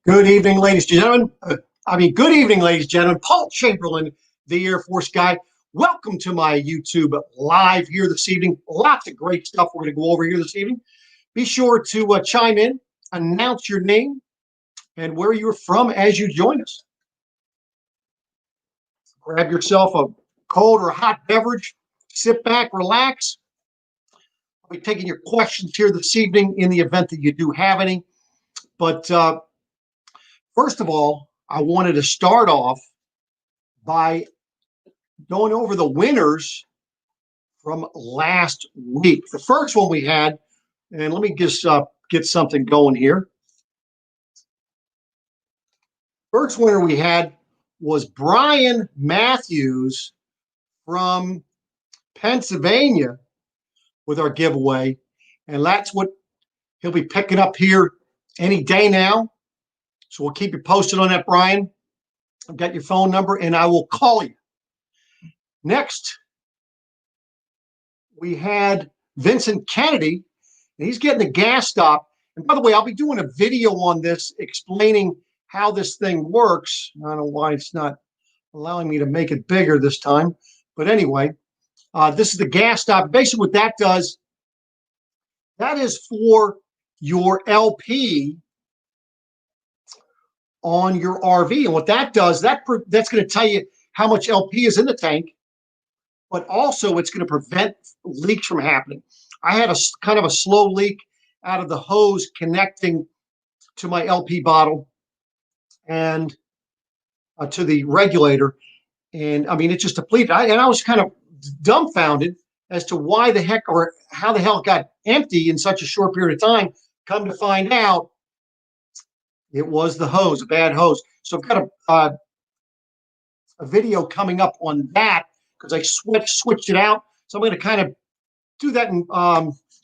Good evening, ladies and gentlemen. Good evening, ladies and gentlemen. Paul Chamberlain, the Air Force guy. Welcome to my YouTube live here this evening. Lots of great stuff we're going to go over here this evening. Be sure to chime in, announce your name, and where you're from as you join us. Grab yourself a cold or a hot beverage. Sit back, relax. I'll be taking your questions here this evening in the event that you do have any. But first of all, I wanted to start off by going over the winners from last week. The first one we had, and let me just get something going here. First winner we had was Brian Mathews from Pennsylvania with our giveaway. And that's what he'll be picking up here any day now. So we'll keep you posted on that, Brian. I've got your phone number, and I will call you. Next, we had Vincent Kennedy, and he's getting a gas stop. And by the way, I'll be doing a video on this explaining how this thing works. I don't know why it's not allowing me to make it bigger this time. But anyway, this is the gas stop. Basically, what that does, that is for your LP on your RV. And what that does, that's going to tell you how much LP is in the tank, but also it's going to prevent leaks from happening. I had a kind of a slow leak out of the hose connecting to my LP bottle and to the regulator. And I mean, it just depleted. And I was kind of dumbfounded as to why the heck or how the hell it got empty in such a short period of time. Come to find out, it was the hose, a bad hose. So I've got a video coming up on that because I switched it out. So I'm going to kind of do that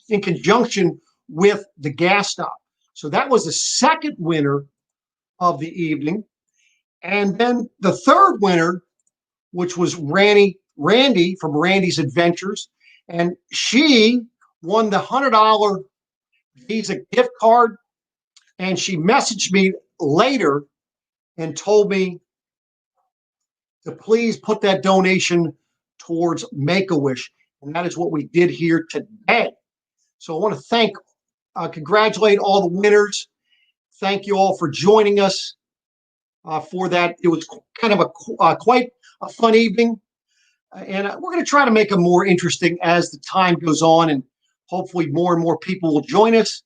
in conjunction with the gas stop. So that was the second winner of the evening. And then the third winner, which was Randy from Randy's Adventures. And she won the $100 Visa gift card. And she messaged me later and told me to please put that donation towards Make-A-Wish. And that is what we did here today. So I want to congratulate all the winners. Thank you all for joining us for that. It was kind of quite a fun evening. And we're going to try to make it more interesting as the time goes on. And hopefully more and more people will join us.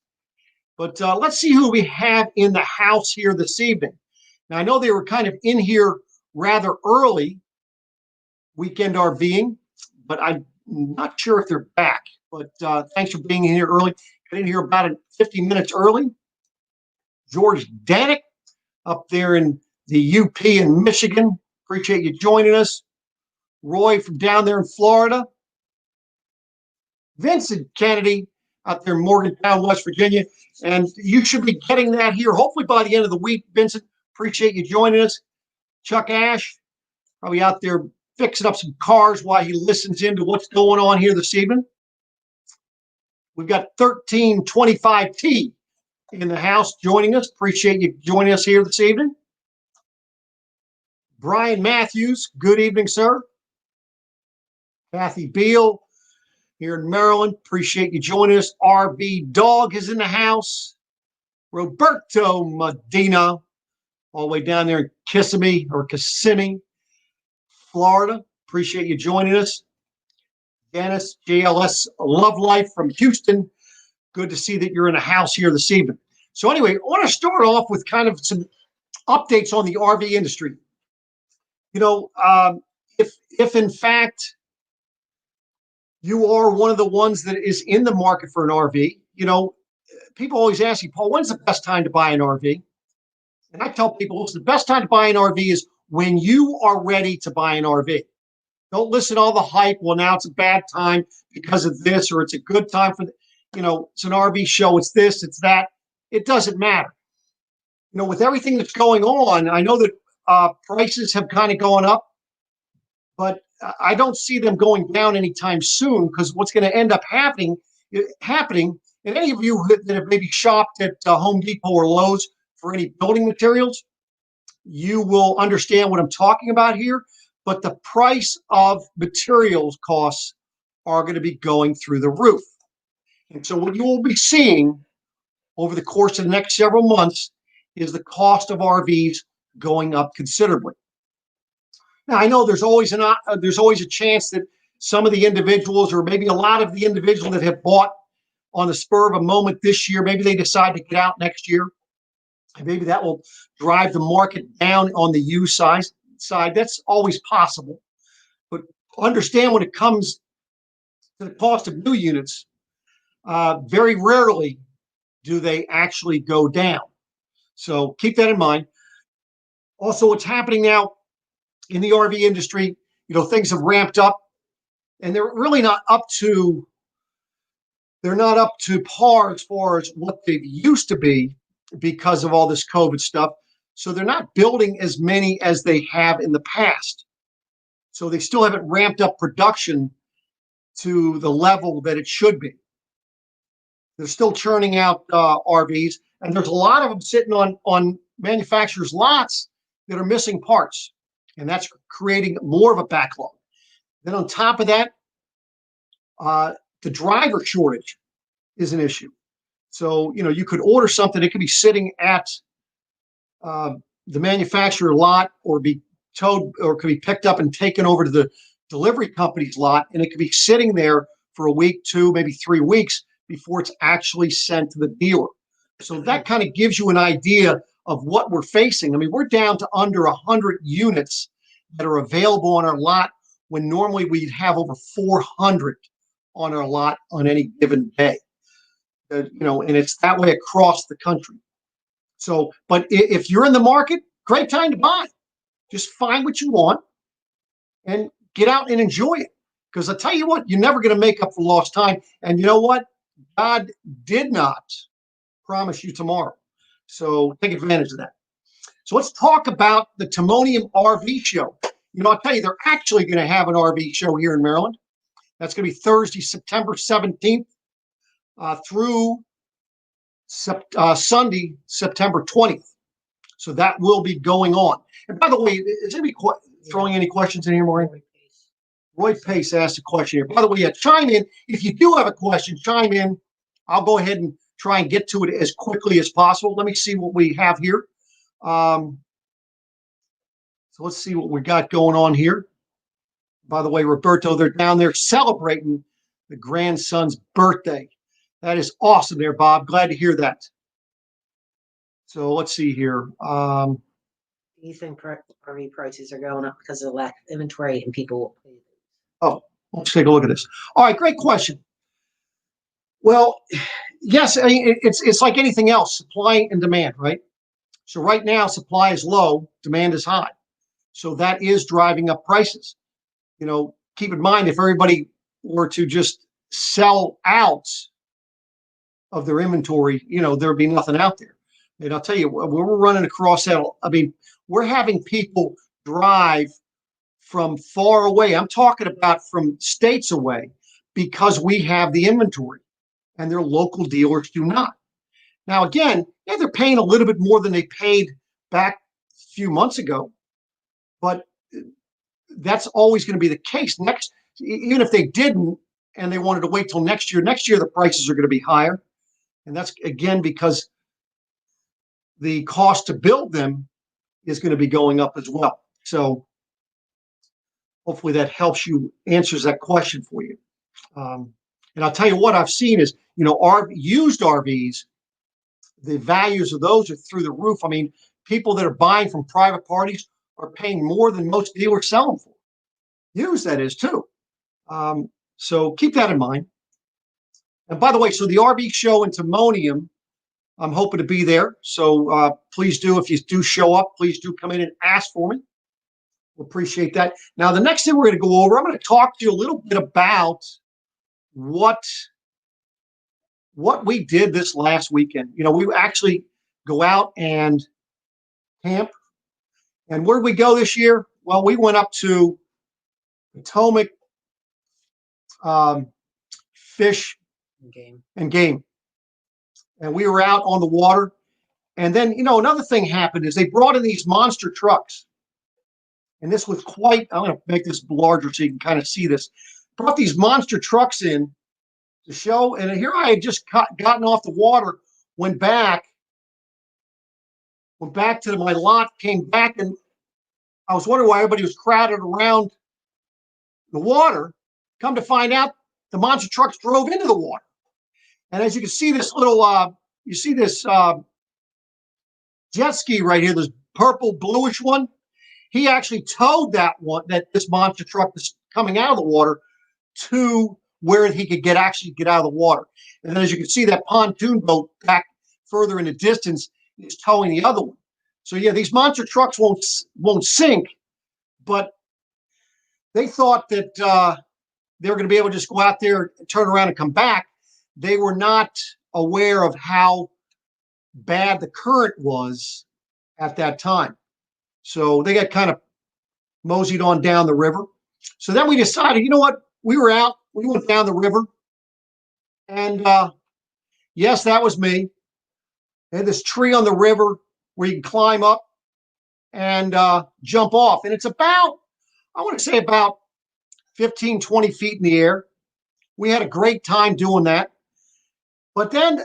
But let's see who we have in the house here this evening. Now, I know they were kind of in here rather early, weekend RVing, but I'm not sure if they're back. But thanks for being in here early. Got in here about 15 minutes early. George Danick up there in the UP in Michigan. Appreciate you joining us. Roy from down there in Florida. Vincent Kennedy out there in Morgantown, West Virginia. And you should be getting that here, hopefully by the end of the week, Vincent. Appreciate you joining us. Chuck Ash, probably out there fixing up some cars while he listens into what's going on here this evening. We've got 1325T in the house joining us. Appreciate you joining us here this evening. Brian Mathews, good evening, sir. Kathy Beal here in Maryland. Appreciate you joining us. RB Dog is in the house. Roberto Medina, all the way down there in Kissimmee, Florida. Appreciate you joining us. Dennis, JLS Love Life from Houston. Good to see that you're in the house here this evening. So anyway, I want to start off with kind of some updates on the RV industry. You know, if in fact you are one of the ones that is in the market for an RV, you know, people always ask you, Paul, when's the best time to buy an RV? And I tell people, listen, the best time to buy an RV is when you are ready to buy an RV. Don't listen to all the hype. Well, now it's a bad time because of this, or it's a good time for, you know, it's an RV show. It's this, it's that. It doesn't matter. You know, with everything that's going on, I know that prices have kind of gone up, but I don't see them going down anytime soon, because what's going to end up happening, and any of you that have maybe shopped at Home Depot or Lowe's for any building materials, you will understand what I'm talking about here. But the price of materials costs are going to be going through the roof. And so what you will be seeing over the course of the next several months is the cost of RVs going up considerably. Now, I know there's always a chance that some of the individuals, or maybe a lot of the individuals that have bought on the spur of a moment this year, maybe they decide to get out next year. And maybe that will drive the market down on the used side. That's always possible. But understand, when it comes to the cost of new units, very rarely do they actually go down. So keep that in mind. Also, what's happening now in the RV industry, things have ramped up, and they're really not up to par as far as what they used to be because of all this COVID stuff. So they're not building as many as they have in the past. So they still haven't ramped up production to the level that it should be. They're still churning out RVs, and there's a lot of them sitting on manufacturers' lots that are missing parts, and that's creating more of a backlog. Then on top of that, the driver shortage is an issue. So, you could order something, it could be sitting at the manufacturer lot, or be towed, or could be picked up and taken over to the delivery company's lot, and it could be sitting there for a week, 2, maybe 3 weeks before it's actually sent to the dealer. So that kind of gives you an idea of what we're facing. I mean, we're down to under 100 units that are available on our lot, when normally we'd have over 400 on our lot on any given day. And it's that way across the country. So, but if you're in the market, great time to buy. Just find what you want and get out and enjoy it. Because I tell you what, you're never going to make up for lost time. And you know what? God did not promise you tomorrow. So take advantage of that. So let's talk about the Timonium Rv Show. I'll tell you, they're actually going to have an RV show here in Maryland. That's going to be Thursday, September 17th through Sunday, September 20th. So that will be going on. And by the way, is anybody throwing any questions in here, Maureen? Roy Pace asked a question here. By the way, chime in. If you do have a question, chime in. I'll go ahead and try and get to it as quickly as possible. Let me see what we have here. So let's see what we got going on here. By the way, Roberto, they're down there celebrating the grandson's birthday. That is awesome there, Bob. Glad to hear that. So let's see here. Do you think RV prices are going up because of the lack of inventory and people? Oh, let's take a look at this. All right, great question. Well, yes, I mean, it's like anything else, supply and demand, right? So right now, supply is low, demand is high. So that is driving up prices. Keep in mind, if everybody were to just sell out of their inventory, there'd be nothing out there. And I'll tell you, we're running across that. I mean, we're having people drive from far away. I'm talking about from states away, because we have the inventory and their local dealers do not. Now, again, yeah, they're paying a little bit more than they paid back a few months ago, but that's always going to be the case. Even if they didn't and they wanted to wait till next year the prices are going to be higher. And that's, again, because the cost to build them is going to be going up as well. So hopefully that helps you, answers that question for you. And I'll tell you what I've seen is, used RVs, the values of those are through the roof. I mean, people that are buying from private parties are paying more than most dealers sell them for. Used, that is, too. So keep that in mind. And by the way, so the RV show in Timonium, I'm hoping to be there. So please do, if you do show up, please do come in and ask for me. We'll appreciate that. Now, the next thing we're going to go over, I'm going to talk to you a little bit about what we did this last weekend. We actually go out and camp. And where did we go this year? Well, we went up to Potomac Fish and Game. And we were out on the water. And then, another thing happened is they brought in these monster trucks. And this was quite, I'm going to make this larger so you can kind of see this. Brought these monster trucks in to show. And here I had just gotten off the water, went back to my lot, came back, and I was wondering why everybody was crowded around the water. Come to find out, the monster trucks drove into the water. And as you can see, this little, you see this jet ski right here, this purple bluish one. He actually towed this monster truck that's coming out of the water to where he could actually get out of the water. And then as you can see, that pontoon boat back further in the distance is towing the other one. So yeah, these monster trucks won't sink, but they thought that they were going to be able to just go out there, turn around, and come back. They were not aware of how bad the current was at that time. So they got kind of moseyed on down the river. So then we decided, you know what? We were out. We went down the river. And yes, that was me. They had this tree on the river where you can climb up and jump off. And it's about, I want to say about 15, 20 feet in the air. We had a great time doing that. But then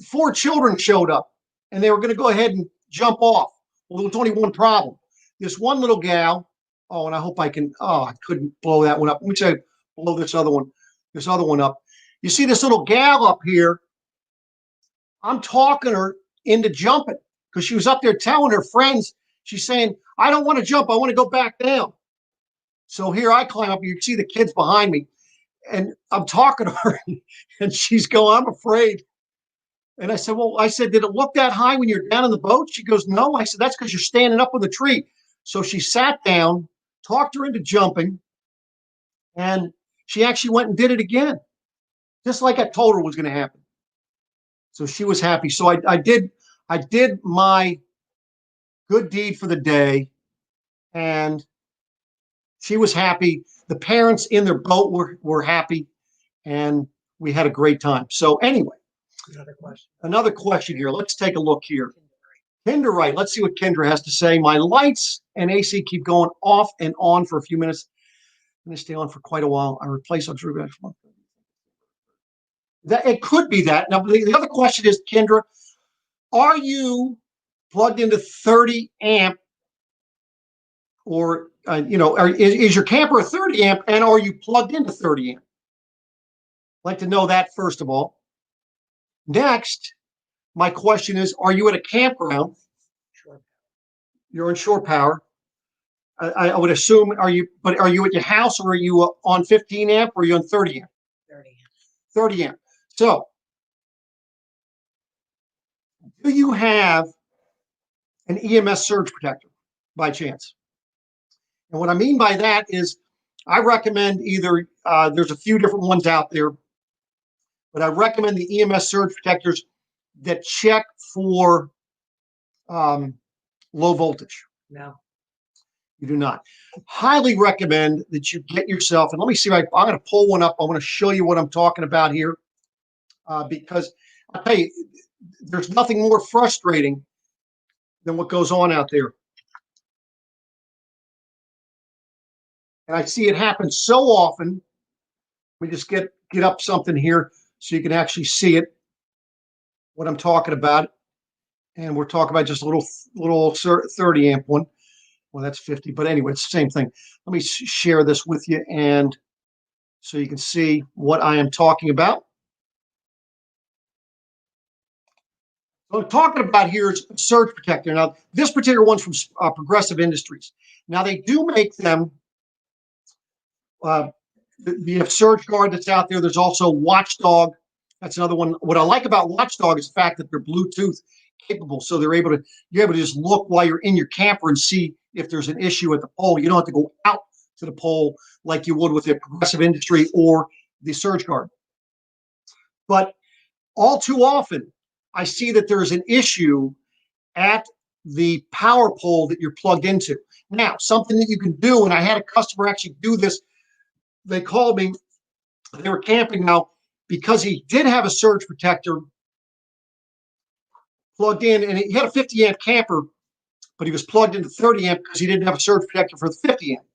4 children showed up and they were going to go ahead and jump off. Well, there was only one problem. This one little gal, and I hope I can, I couldn't blow that one up. Let me try to blow this other one up. You see this little gal up here, I'm talking her into jumping because she was up there telling her friends, she's saying, I don't want to jump, I want to go back down. So here I climb up, you can see the kids behind me, and I'm talking to her, and she's going, I'm afraid. And I said, did it look that high when you're down in the boat? She goes, no. I said, that's because you're standing up on the tree. So she sat down, talked her into jumping, and she actually went and did it again, just like I told her was going to happen. So she was happy. So I did my good deed for the day, and she was happy. The parents in their boat were happy, and we had a great time. So anyway, another question here. Let's take a look here. Kinderite. Let's see what Kendra has to say. My lights and AC keep going off and on for a few minutes. I'm going to stay on for quite a while. I replace auxiliary. That it could be that. Now the other question is, Kendra, are you plugged into 30 amp, or is your camper a 30 amp, and are you plugged into 30 amp? I'd like to know that first of all. Next, my question is, are you at a campground? Sure. You're on shore power. I would assume, are you at your house, or are you on 15 amp, or are you on 30 amp? 30 amp. 30 amp. So, do you have an EMS surge protector by chance? And what I mean by that is, I recommend either, there's a few different ones out there, but I recommend the EMS surge protectors that check for low voltage. No. You do not. Highly recommend that you get yourself, and let me see, I'm going to pull one up. I want to show you what I'm talking about here, because I'll tell you, there's nothing more frustrating than what goes on out there. And I see it happen so often. Let me just get up something here so you can actually see it, what I'm talking about. And we're talking about just a little 30 amp one. Well, that's 50, but anyway, it's the same thing. Let me share this with you, and so you can see what I am talking about. What I'm talking about here is a surge protector. Now, this particular one's from Progressive Industries. Now, they do make them, the Surge Guard that's out there. There's also Watchdog. That's another one. What I like about Watchdog is the fact that they're Bluetooth capable, so you're able to just look while you're in your camper and see if there's an issue at the pole. You don't have to go out to the pole like you would with the Progressive Industry or the Surge Guard. But all too often, I see that there's an issue at the power pole that you're plugged into. Now, something that you can do, and I had a customer actually do this. They called me. They were camping now because he did have a surge protector plugged in, and he had a 50 amp camper, but he was plugged into 30 amp because he didn't have a surge protector for the 50 amp,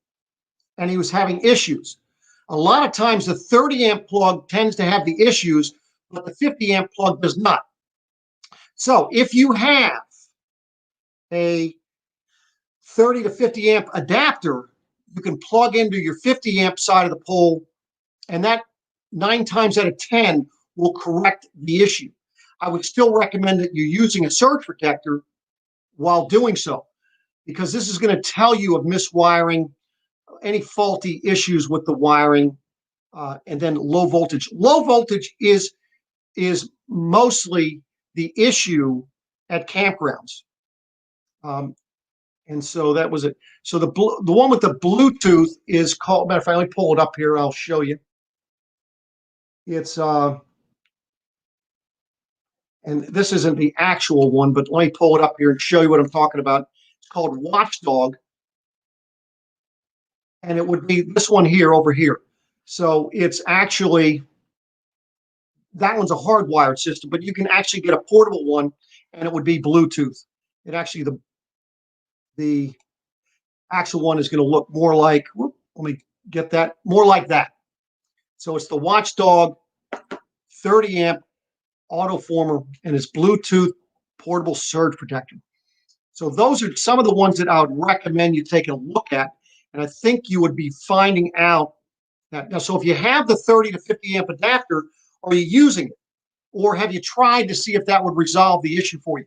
and he was having issues. A lot of times the 30 amp plug tends to have the issues, but the 50 amp plug does not. So if you have a 30 to 50 amp adapter, you can plug into your 50 amp side of the pole, and that 9 times out of 10 will correct the issue. I would still recommend that you're using a surge protector while doing so, because this is going to tell you of miswiring, any faulty issues with the wiring, and then low voltage. Low voltage is mostly the issue at campgrounds. And so that was it. So the one with the Bluetooth is called, matter of fact, let me pull it up here. I'll show you. It's, and this isn't the actual one, but let me pull it up here and show you what I'm talking about. It's called Watchdog. And it would be this one here over here. So it's actually, that one's a hardwired system, but you can actually get a portable one, and it would be Bluetooth. It actually, the actual one is going to look more like, whoop, let me get that, more like that. So it's the Watchdog 30 amp autoformer, and it's Bluetooth portable surge protector. So those are some of the ones that I would recommend you take a look at, and I think you would be finding out that. Now, so if you have the 30 to 50 amp adapter, are you using it? Or have you tried to see if that would resolve the issue for you?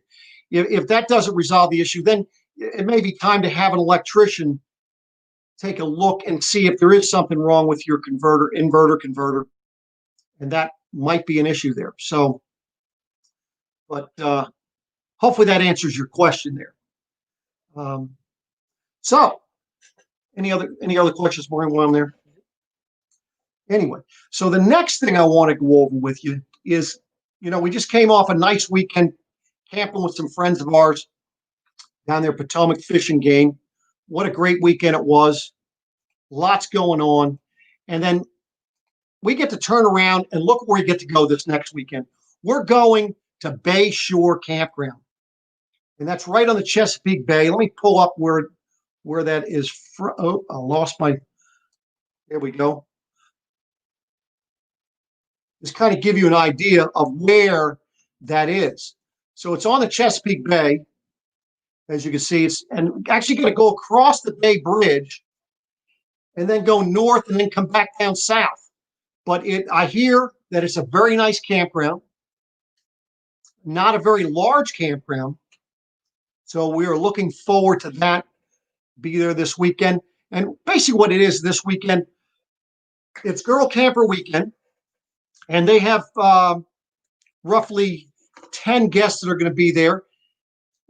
If that doesn't resolve the issue, then it may be time to have an electrician take a look and see if there is something wrong with your inverter converter, and that might be an issue there. So, but hopefully that answers your question there. So, any other questions, Maureen, while I'm there? Anyway, so the next thing I want to go over with you is, we just came off a nice weekend camping with some friends of ours down there, Potomac Fishing Game. What a great weekend it was. Lots going on. And then we get to turn around and look where we get to go this next weekend. We're going to Bay Shore Campground. And that's right on the Chesapeake Bay. Let me pull up where that is from. Oh, I lost my, there we go. Just kind of give you an idea of where that is. So it's on the Chesapeake Bay. As you can see, it's actually going to go across the Bay Bridge and then go north and then come back down south. But I hear that it's a very nice campground, not a very large campground. So we are looking forward to that, be there this weekend. And basically what it is this weekend, it's Girl Camper Weekend. And they have roughly 10 guests that are going to be there.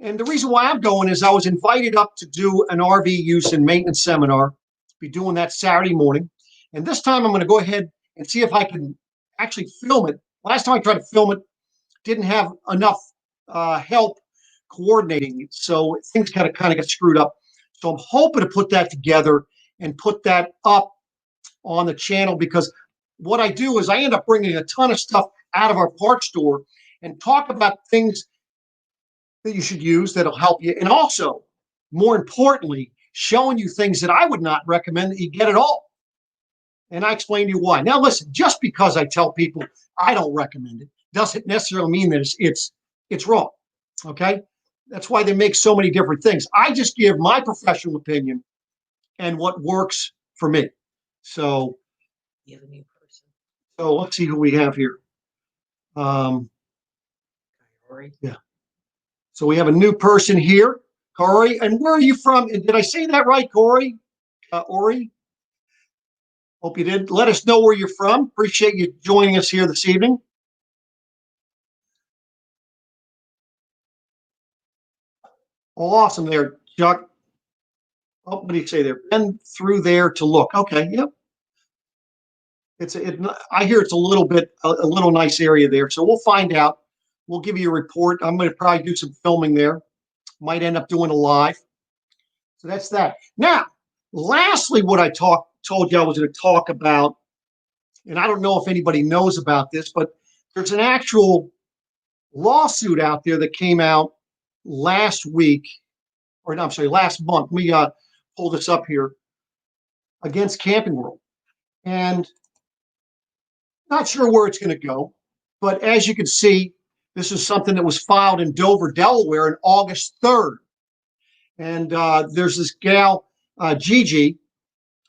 And the reason why I'm going is I was invited up to do an RV use and maintenance seminar. Be doing that Saturday morning. And this time I'm going to go ahead and see if I can actually film it. Last time I tried to film it, didn't have enough help coordinating it. So things kind of got screwed up. So I'm hoping to put that together and put that up on the channel, because what I do is I end up bringing a ton of stuff out of our parts store and talk about things that you should use that'll help you. And also, more importantly, showing you things that I would not recommend that you get at all. And I explain to you why. Now, listen, just because I tell people I don't recommend it doesn't necessarily mean that it's wrong. Okay? That's why they make so many different things. I just give my professional opinion and what works for me. So, You have a new person. So let's see who we have here. Corey. Yeah. So we have a new person here, Corey. And where are you from? Did I say that right, Corey? Ori? Hope you did. Let us know where you're from. Appreciate you joining us here this evening. Awesome there, Chuck. Oh, what do you say there? Been through there to look. Okay, yep. I hear it's a little nice area there. So we'll find out. We'll give you a report. I'm going to probably do some filming there. Might end up doing a live. So that's that. Now, lastly, what I told you I was going to talk about, and I don't know if anybody knows about this, but there's an actual lawsuit out there that came out last week, or no, I'm sorry, last month. We pull this up here against Camping World, and not sure where it's going to go, but as you can see, this is something that was filed in Dover, Delaware, on August 3rd. And there's this gal, Gigi,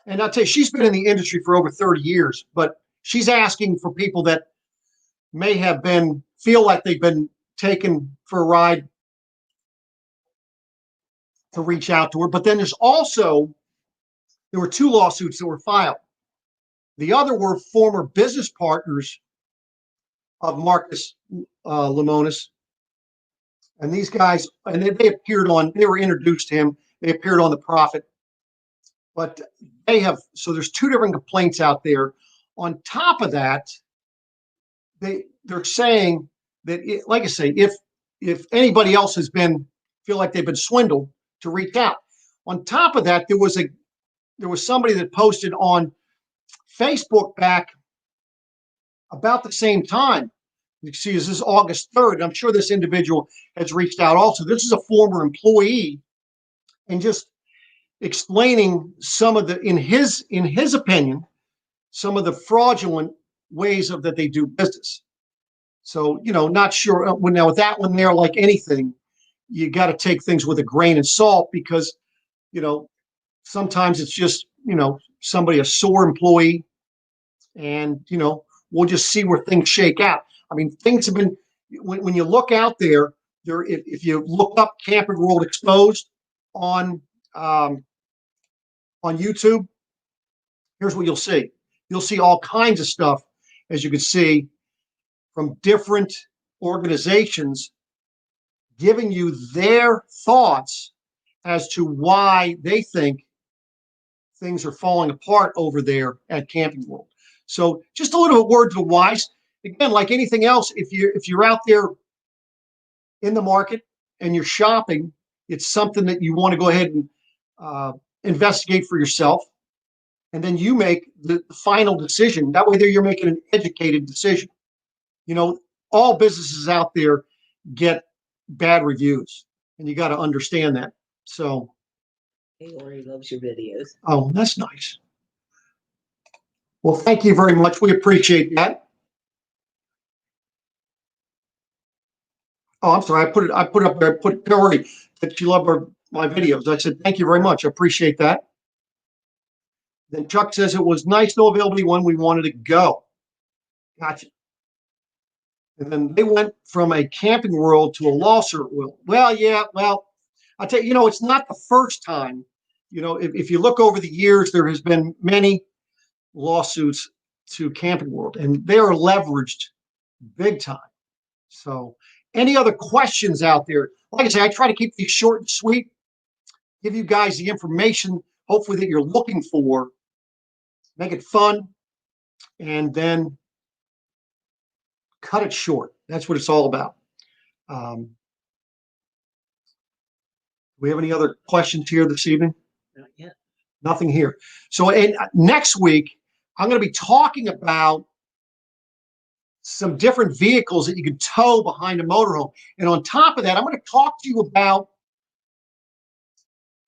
and I'll tell you, she's been in the industry for over 30 years, but she's asking for people that may have feel like they've been taken for a ride to reach out to her. But then there were 2 lawsuits that were filed. The other were former business partners of Marcus Lemonis. And these guys, and they were introduced to him. They appeared on The Prophet. But so there's 2 different complaints out there. On top of that, they're saying that, like I say, if anybody else feel like they've been swindled, to reach out. On top of that, there was somebody that posted on Facebook back about the same time. You see, this is August 3rd. I'm sure this individual has reached out also. This is a former employee, and just explaining some of in his opinion, some of the fraudulent ways that they do business. So, not sure. Now with that one there, like anything, you got to take things with a grain of salt, because, sometimes it's just, a sore employee, and, we'll just see where things shake out. I mean, things have been, when you look out there, if you look up Camping World Exposed on YouTube, here's what you'll see. You'll see all kinds of stuff, as you can see, from different organizations giving you their thoughts as to why they think things are falling apart over there at Camping World. So just a little word to the wise. Again, like anything else, if you're out there in the market and you're shopping, it's something that you want to go ahead and investigate for yourself, and then you make the final decision. That way, there you're making an educated decision. All businesses out there get bad reviews, and you got to understand that. So, Hey, Lori loves your videos. Oh, that's nice. Well, thank you very much. We appreciate that. Oh, I'm sorry. I put up there. I put Dory that she loved my videos. I said thank you very much. I appreciate that. Then Chuck says it was nice, no availability when we wanted to go. Gotcha. And then they went from a Camping World to a lawsuit. Well, yeah. Well, I'll tell you. It's not the first time. If you look over the years, there has been many lawsuits to Camping World, and they are leveraged big time. So, any other questions out there? Like I say, I try to keep these short and sweet, give you guys the information, hopefully, that you're looking for, make it fun, and then cut it short. That's what it's all about. Do we have any other questions here this evening? Not yet. Nothing here. So, next week, I'm going to be talking about some different vehicles that you can tow behind a motorhome. And on top of that, I'm going to talk to you about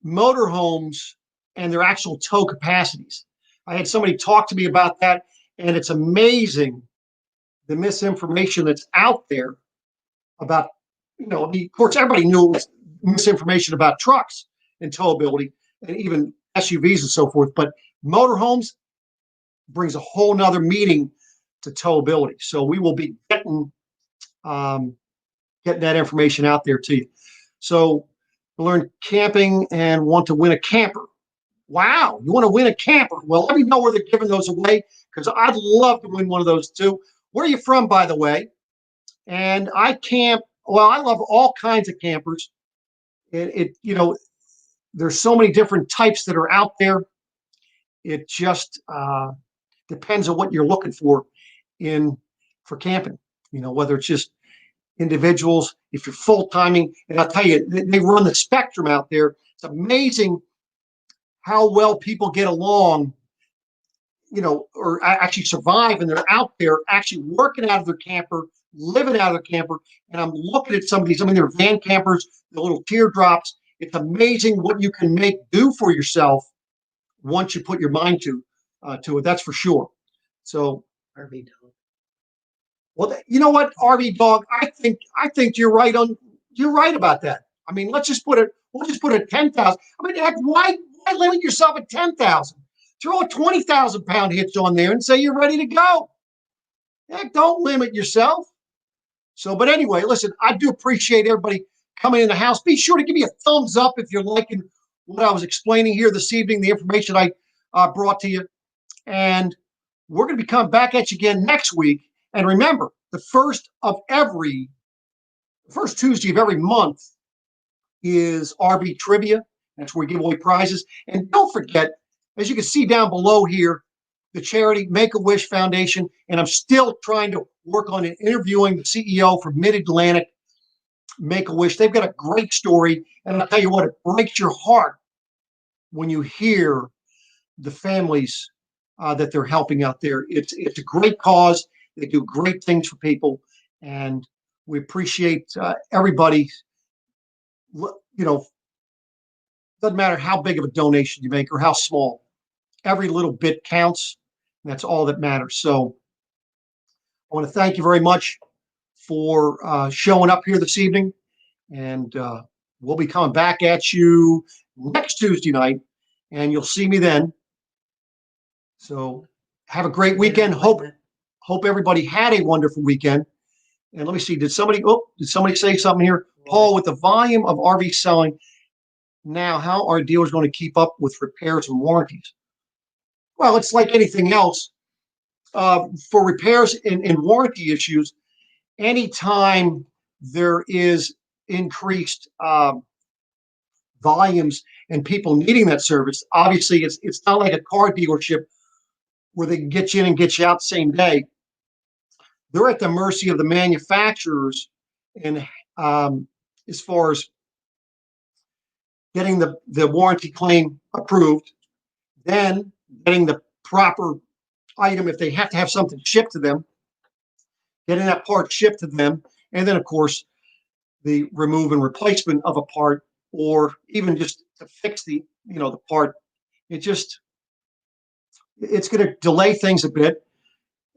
motorhomes and their actual tow capacities. I had somebody talk to me about that, and it's amazing the misinformation that's out there about, of course, everybody knew it was misinformation about trucks and towability and even SUVs and so forth, but motorhomes brings a whole nother meaning to towability. So we will be getting that information out there to you. So learn camping and want to win a camper. Wow, you want to win a camper? Well, let me know where they're giving those away, because I'd love to win one of those too. Where are you from, by the way? And I camp. Well, I love all kinds of campers. There's so many different types that are out there. It just depends on what you're looking for for camping. Whether it's just individuals, if you're full-timing, and I'll tell you, they run the spectrum out there. It's amazing how well people get along, or actually survive, and they're out there actually working out of their camper living out of the camper, and I'm looking at some of these. I mean, they're van campers, the little teardrops. It's amazing what you can do for yourself once you put your mind to it. That's for sure. So, RV dog. well, you know what, RV dog, I think you're right about that. I mean, we'll just put it at 10,000. I mean, heck, why limit yourself at 10,000? Throw a 20,000 pound hitch on there and say you're ready to go. Heck, don't limit yourself. So, but anyway, listen, I do appreciate everybody coming in the house. Be sure to give me a thumbs up if you're liking what I was explaining here this evening, the information I brought to you. And we're going to be coming back at you again next week. And remember, the first Tuesday of every month is RV Trivia. That's where we give away prizes. And don't forget, as you can see down below here, the charity Make-A-Wish Foundation, and I'm still trying to work on interviewing the CEO for Mid-Atlantic Make-A-Wish. They've got a great story, and I'll tell you what, it breaks your heart when you hear the families that they're helping out there. It's a great cause. They do great things for people, and we appreciate everybody. You know, doesn't matter how big of a donation you make or how small. Every little bit counts. And that's all that matters. So I want to thank you very much for showing up here this evening. And we'll be coming back at you next Tuesday night, and you'll see me then. So have a great weekend. Hope everybody had a wonderful weekend. And let me see, did somebody say something here? Paul, with the volume of RV selling now, how are dealers going to keep up with repairs and warranties? Well, it's like anything else. For repairs and warranty issues, anytime there is increased volumes and people needing that service, obviously it's not like a car dealership where they can get you in and get you out the same day. They're at the mercy of the manufacturers, and as far as getting the warranty claim approved, then getting the proper item if they have to have something shipped to them, getting that part shipped to them, and then of course the remove and replacement of a part, or even just to fix the part. It's going to delay things a bit,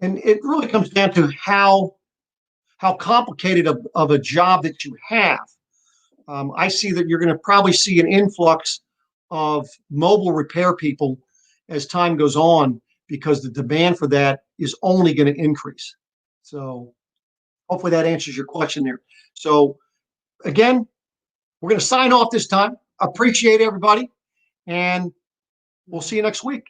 and it really comes down to how complicated of a job that you have. I see that you're going to probably see an influx of mobile repair people as time goes on, because the demand for that is only going to increase. So hopefully that answers your question there. So again, we're going to sign off this time. Appreciate everybody, and we'll see you next week.